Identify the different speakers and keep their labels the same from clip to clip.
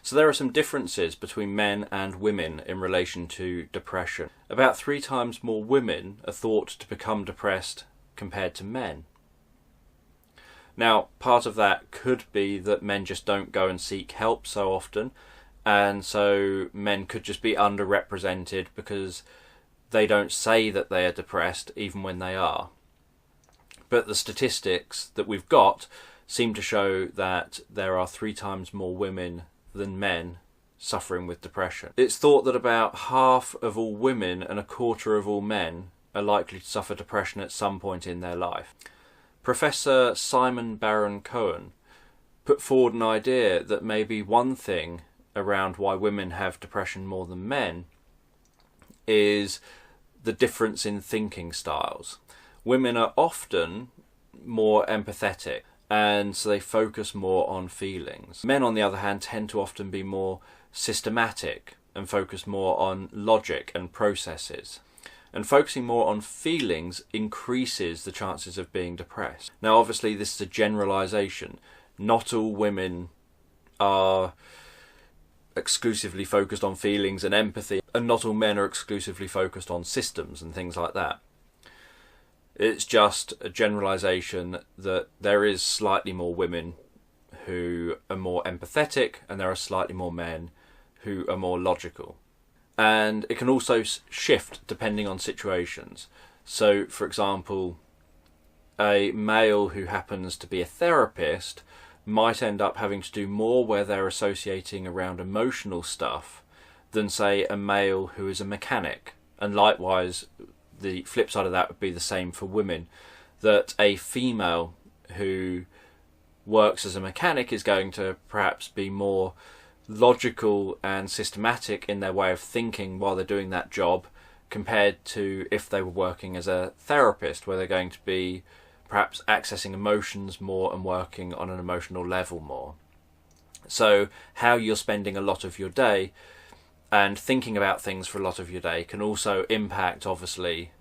Speaker 1: So there are some differences between men and women in relation to depression. About 3 times more women are thought to become depressed compared to men. Now, part of that could be that men just don't go and seek help so often, and so men could just be underrepresented because they don't say that they are depressed even when they are. But the statistics that we've got seem to show that there are 3 times more women than men suffering with depression. It's thought that about half of all women and a quarter of all men are likely to suffer depression at some point in their life. Professor Simon Baron-Cohen put forward an idea that maybe one thing around why women have depression more than men is the difference in thinking styles. Women are often more empathetic, and so they focus more on feelings. Men, on the other hand, tend to often be more systematic and focus more on logic and processes. And focusing more on feelings increases the chances of being depressed. Now, obviously, this is a generalisation. Not all women are exclusively focused on feelings and empathy, and not all men are exclusively focused on systems and things like that. It's just a generalisation that there is slightly more women who are more empathetic, and there are slightly more men who are more logical. And it can also shift depending on situations. So, for example, a male who happens to be a therapist might end up having to do more where they're associating around emotional stuff than, say, a male who is a mechanic. And likewise, the flip side of that would be the same for women, that a female who works as a mechanic is going to perhaps be more logical and systematic in their way of thinking while they're doing that job, compared to if they were working as a therapist, where they're going to be perhaps accessing emotions more and working on an emotional level more. So how you're spending a lot of your day and thinking about things for a lot of your day can also impact, obviously,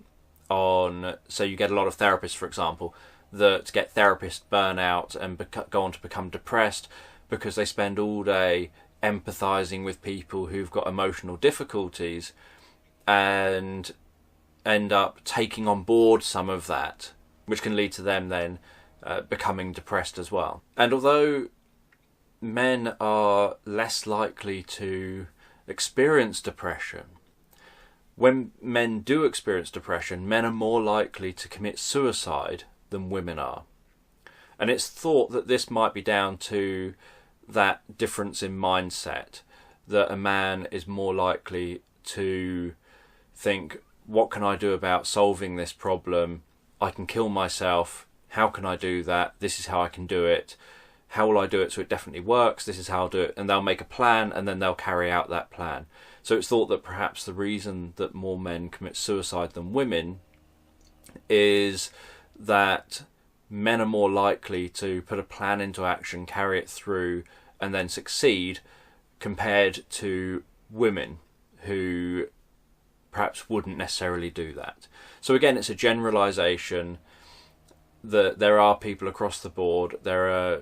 Speaker 1: on, so you get a lot of therapists, for example, that get therapist burnout and go on to become depressed because they spend all day empathizing with people who've got emotional difficulties and end up taking on board some of that, which can lead to them then becoming depressed as well. And although men are less likely to experience depression, when men do experience depression, men are more likely to commit suicide than women are. And it's thought that this might be down to that difference in mindset, that a man is more likely to think, what can I do about solving this problem? I can kill myself. How can I do that? This is how I can do it. How will I do it so it definitely works? This is how I'll do it. And they'll make a plan, and then they'll carry out that plan. So it's thought that perhaps the reason that more men commit suicide than women is that men are more likely to put a plan into action, carry it through, and then succeed, compared to women who perhaps wouldn't necessarily do that. So again, it's a generalisation that there are people across the board. There are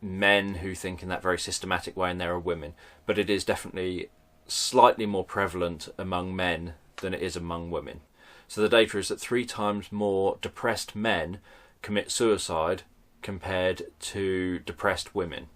Speaker 1: men who think in that very systematic way, and there are women. But it is definitely slightly more prevalent among men than it is among women. So the data is that 3 times more depressed men commit suicide compared to depressed women.